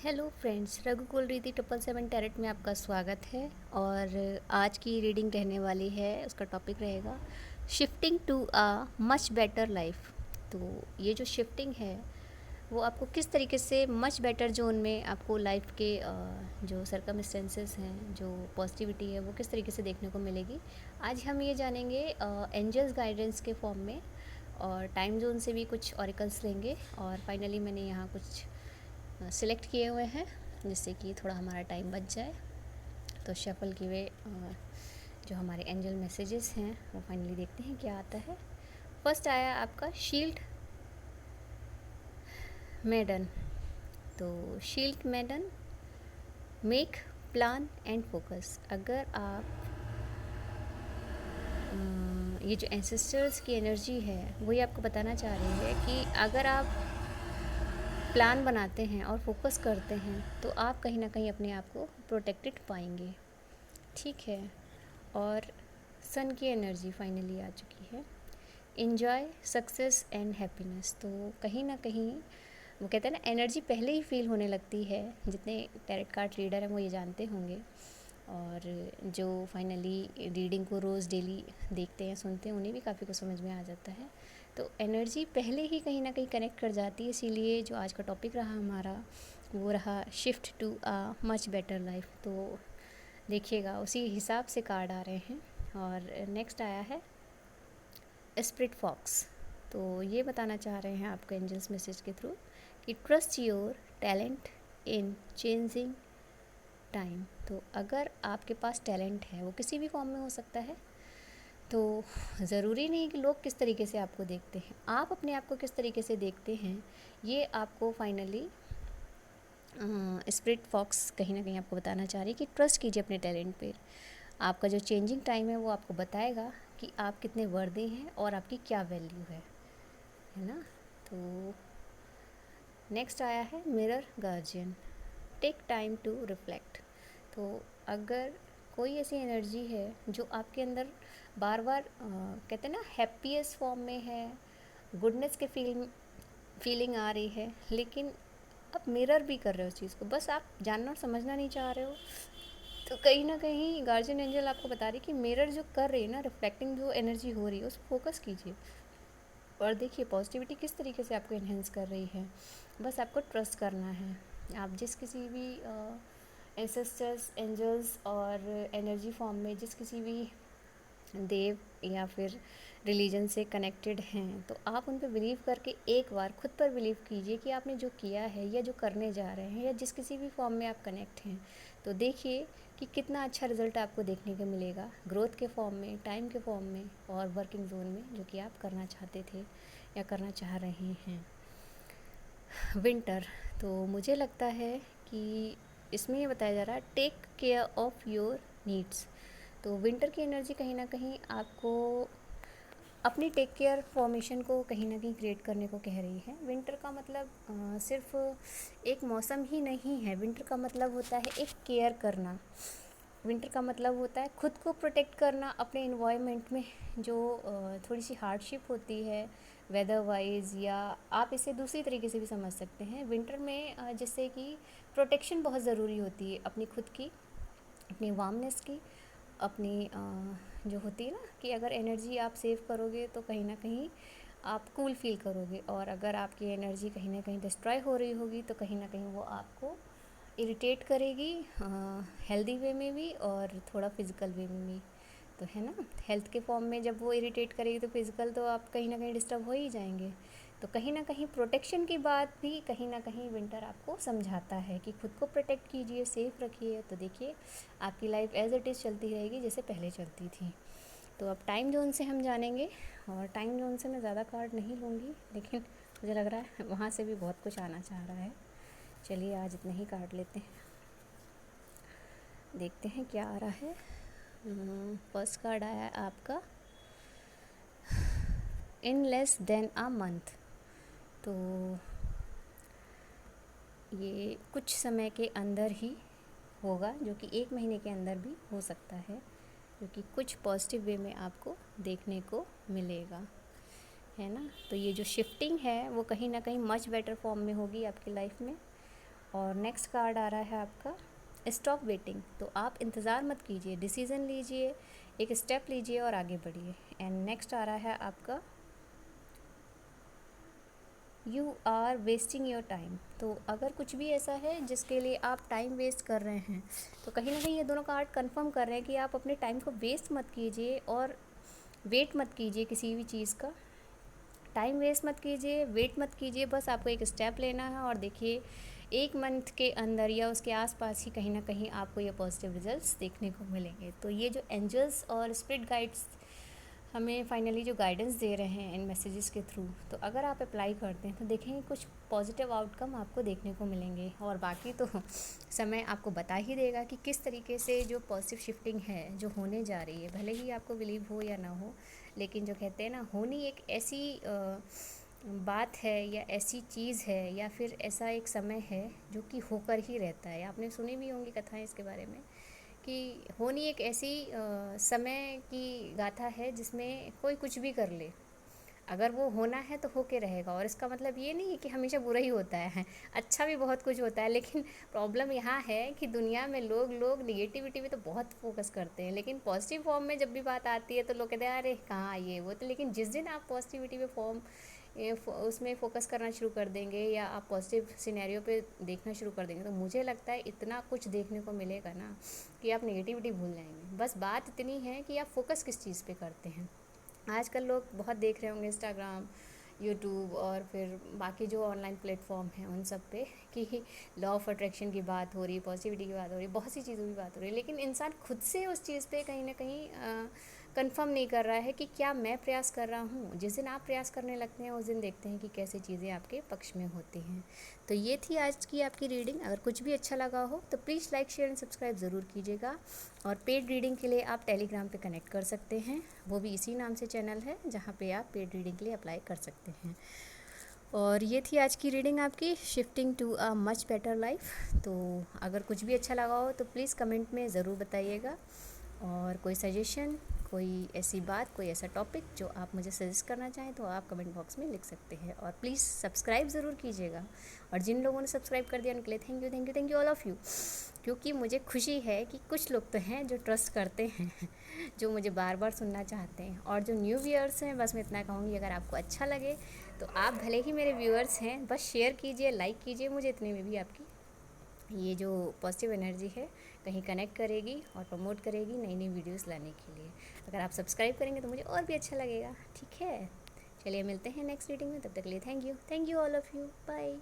Hello friends, रघुकुल रीति 777 tarot में आपका स्वागत है। और आज की रीडिंग रहने वाली है, उसका टॉपिक रहेगा shifting to a much better life. तो ये जो शिफ्टिंग है वो आपको किस तरीके से मच बेटर जोन में आपको लाइफ के जो सर्कमस्टेंसेस हैं, जो पॉजिटिविटी है, वो किस तरीके से देखने को मिलेगी। आज हम ये जानेंगे एंजल्स गाइडेंस के फॉर्म में, और टाइम जोन से भी कुछ ऑरिकल्स लेंगे। और फाइनली मैंने यहाँ कुछ सिलेक्ट किए हुए हैं जिससे कि थोड़ा हमारा टाइम बच जाए। तो शफल किए हुए जो हमारे एंजल मैसेजेस हैं वो फाइनली देखते हैं क्या आता है। फर्स्ट आया आपका शील्ड मेडन। तो shield maiden, make plan and focus. अगर आप ये जो एंसेस्टर्स की एनर्जी है वही आपको बताना चाह रही है कि अगर आप प्लान बनाते हैं और फोकस करते हैं तो आप कहीं ना कहीं अपने आप को प्रोटेक्टेड पाएंगे। ठीक है। और सन की एनर्जी फाइनली आ चुकी है, इन्जॉय सक्सेस एंड हैप्पीनेस। तो कहीं ना कहीं वो कहते हैं ना, एनर्जी पहले ही फील होने लगती है। जितने टैरेट कार्ड रीडर हैं वो ये जानते होंगे, और जो फाइनली रीडिंग को रोज़ डेली देखते हैं सुनते हैं उन्हें भी काफ़ी कुछ समझ में आ जाता है। तो एनर्जी पहले ही कहीं ना कहीं कनेक्ट कर जाती है। इसीलिए जो आज का टॉपिक रहा हमारा वो रहा shift to a much better life. तो देखिएगा उसी हिसाब से कार्ड आ रहे हैं। और नेक्स्ट आया है स्पिरिट फॉक्स। तो ये बताना चाह रहे हैं आपको एंजल्स मैसेज के थ्रू कि trust your talent in changing time. तो अगर आपके पास टैलेंट है, वो किसी भी फॉर्म में हो सकता है, तो ज़रूरी नहीं कि लोग किस तरीके से आपको देखते हैं, आप अपने आप को किस तरीके से देखते हैं, ये आपको फाइनली स्पिरिट फॉक्स कहीं ना कहीं आपको बताना चाह रही है कि ट्रस्ट कीजिए अपने टैलेंट पे। आपका जो चेंजिंग टाइम है वो आपको बताएगा कि आप कितने वर्दी हैं और आपकी क्या वैल्यू है ना। तो नेक्स्ट आया है mirror guardian, take time to reflect. तो अगर कोई ऐसी एनर्जी है जो आपके अंदर बार बार कहते हैं ना हैप्पीएस्ट फॉर्म में है, गुडनेस के फीलिंग आ रही है, लेकिन आप मिरर भी कर रहे हो उस चीज़ को, बस आप जानना और समझना नहीं चाह रहे हो, तो कहीं ना कहीं गार्जियन एंजल आपको बता रही है कि मिरर जो कर रही है ना, रिफ्लेक्टिंग जो एनर्जी हो रही है उस पर फोकस कीजिए और देखिए पॉजिटिविटी किस तरीके से आपको इन्हेंस कर रही है। बस आपको ट्रस्ट करना है। आप जिस किसी भी एंसेस्टर्स, एंजल्स और एनर्जी फॉर्म में जिस किसी भी देव या फिर रिलीजन से कनेक्टेड हैं, तो आप उन पर बिलीव करके एक बार खुद पर बिलीव कीजिए कि आपने जो किया है या जो करने जा रहे हैं या जिस किसी भी फॉर्म में आप कनेक्ट हैं, तो देखिए कि कितना अच्छा रिजल्ट आपको देखने को मिलेगा, ग्रोथ के फॉर्म में, टाइम के फॉर्म में और वर्किंग जोन में, जो कि आप करना चाहते थे या करना चाह रहे हैं। विंटर, तो मुझे लगता है कि इसमें ये बताया जा रहा है take care of your needs. तो विंटर की एनर्जी कहीं ना कहीं आपको अपनी टेक केयर फॉर्मेशन को कहीं ना कहीं क्रिएट करने को कह रही है। विंटर का मतलब सिर्फ एक मौसम ही नहीं है, विंटर का मतलब होता है एक केयर करना। विंटर का मतलब होता है खुद को प्रोटेक्ट करना अपने इन्वायरमेंट में जो थोड़ी सी हार्डशिप होती है वेदर वाइज, या आप इसे दूसरी तरीके से भी समझ सकते हैं। विंटर में जैसे कि प्रोटेक्शन बहुत ज़रूरी होती है अपनी खुद की, अपनी वार्मनेस की, अपनी जो होती है ना कि अगर एनर्जी आप सेव करोगे तो कहीं ना कहीं आप कूल फील करोगे, और अगर आपकी एनर्जी कहीं ना कहीं डिस्ट्रॉय हो रही होगी तो कहीं ना कहीं वो आपको इरिटेट करेगी, हेल्दी वे में भी और थोड़ा फिज़िकल वे में भी। तो है ना, हेल्थ के फॉर्म में जब वो इरिटेट करेगी तो फिज़िकल तो आप कहीं ना कहीं डिस्टर्ब हो ही जाएंगे। तो कहीं ना कहीं प्रोटेक्शन की बात भी कहीं ना कहीं विंटर आपको समझाता है कि खुद को प्रोटेक्ट कीजिए, सेफ़ रखिए। तो देखिए आपकी लाइफ एज़ इट इज़ चलती रहेगी जैसे पहले चलती थी। तो अब टाइम जोन से हम जानेंगे, और टाइम जोन से मैं ज़्यादा कार्ड नहीं लूँगी, लेकिन मुझे लग रहा है वहाँ से भी बहुत कुछ आना चाह रहा है। चलिए आज इतना ही कार्ड लेते हैं, देखते हैं क्या आ रहा है। फर्स्ट कार्ड आया है आपका in less than a month. तो ये कुछ समय के अंदर ही होगा, जो कि एक महीने के अंदर भी हो सकता है, जो कि कुछ पॉजिटिव वे में आपको देखने को मिलेगा, है ना। तो ये जो शिफ्टिंग है वो कहीं ना कहीं मच बेटर फॉर्म में होगी आपकी लाइफ में, और नेक्स्ट कार्ड आ रहा है आपका स्टॉप वेटिंग। तो आप इंतज़ार मत कीजिए, डिसीज़न लीजिए, एक स्टेप लीजिए और आगे बढ़िए। एंड नेक्स्ट आ रहा है आपका you are wasting your time. तो अगर कुछ भी ऐसा है जिसके लिए आप टाइम वेस्ट कर रहे हैं, तो कहीं ना कहीं ये दोनों कार्ड कंफर्म कर रहे हैं कि आप अपने टाइम को वेस्ट मत कीजिए और वेट मत कीजिए किसी भी चीज़ का। टाइम वेस्ट मत कीजिए, वेट मत कीजिए, बस आपको एक स्टेप लेना है और देखिए 1 मंथ के अंदर या उसके आसपास ही कहीं ना कहीं आपको ये पॉजिटिव रिजल्ट्स देखने को मिलेंगे। तो ये जो एंजल्स और स्पिरिट गाइड्स हमें फाइनली जो गाइडेंस दे रहे हैं इन मैसेजेस के थ्रू, तो अगर आप अप्लाई करते हैं तो देखेंगे कुछ पॉजिटिव आउटकम आपको देखने को मिलेंगे। और बाकी तो समय आपको बता ही देगा कि किस तरीके से जो पॉजिटिव शिफ्टिंग है जो होने जा रही है, भले ही आपको बिलीव हो या ना हो, लेकिन जो कहते हैं ना, होनी एक ऐसी बात है या ऐसी चीज़ है या फिर ऐसा एक समय है जो कि होकर ही रहता है। आपने सुनी भी होंगी कथाएं इसके बारे में कि होनी एक ऐसी समय की गाथा है जिसमें कोई कुछ भी कर ले, अगर वो होना है तो होके रहेगा। और इसका मतलब ये नहीं है कि हमेशा बुरा ही होता है, अच्छा भी बहुत कुछ होता है। लेकिन प्रॉब्लम यहाँ है कि दुनिया में लोग निगेटिविटी पे तो बहुत फोकस करते हैं, लेकिन पॉजिटिव फॉर्म में जब भी बात आती है तो लोग कहते हैं अरे कहाँ ये वो। तो लेकिन जिस दिन आप पॉजिटिविटी पे उसमें फ़ोकस करना शुरू कर देंगे या आप पॉजिटिव सिनेरियो पे देखना शुरू कर देंगे, तो मुझे लगता है इतना कुछ देखने को मिलेगा ना कि आप नेगेटिविटी भूल जाएंगे। बस बात इतनी है कि आप फोकस किस चीज़ पे करते हैं। आजकल लोग बहुत देख रहे होंगे इंस्टाग्राम, यूट्यूब और फिर बाकी जो ऑनलाइन प्लेटफॉर्म हैं उन सब पे कि लॉ ऑफ अट्रैक्शन की बात हो रही है, पॉजिटिविटी की बात हो रही है, बहुत सी चीज़ों की बात हो रही है, लेकिन इंसान खुद से उस चीज़ पे कहीं ना कहीं कंफर्म नहीं कर रहा है कि क्या मैं प्रयास कर रहा हूँ। जिस दिन आप प्रयास करने लगते हैं उस दिन देखते हैं कि कैसे चीज़ें आपके पक्ष में होती हैं। तो ये थी आज की आपकी रीडिंग। अगर कुछ भी अच्छा लगा हो तो please like share and subscribe ज़रूर कीजिएगा। और पेड रीडिंग के लिए आप टेलीग्राम पे कनेक्ट कर सकते हैं, वो भी इसी नाम से चैनल है जहाँ पे आप पेड रीडिंग के लिए अप्लाई कर सकते हैं। और ये थी आज की रीडिंग आपकी shifting to a much better life. तो अगर कुछ भी अच्छा लगा हो तो प्लीज़ कमेंट में ज़रूर बताइएगा। और कोई सजेशन, कोई ऐसी बात, कोई ऐसा टॉपिक जो आप मुझे सजेस्ट करना चाहें तो आप कमेंट बॉक्स में लिख सकते हैं। और प्लीज़ सब्सक्राइब ज़रूर कीजिएगा। और जिन लोगों ने सब्सक्राइब कर दिया उनके लिए thank you thank you thank you all of you. क्योंकि मुझे खुशी है कि कुछ लोग तो हैं जो ट्रस्ट करते हैं जो मुझे बार बार सुनना चाहते हैं। और जो न्यू व्यूअर्स हैं, बस मैं इतना कहूँगी, अगर आपको अच्छा लगे तो आप भले ही मेरे व्यूअर्स हैं, बस शेयर कीजिए, लाइक कीजिए, मुझे इतने में भी आपकी ये जो पॉजिटिव एनर्जी है कहीं कनेक्ट करेगी और प्रमोट करेगी नई नई वीडियोस लाने के लिए। अगर आप सब्सक्राइब करेंगे तो मुझे और भी अच्छा लगेगा। ठीक है, चलिए मिलते हैं नेक्स्ट रीडिंग में, तब तक के लिए thank you all of you, bye.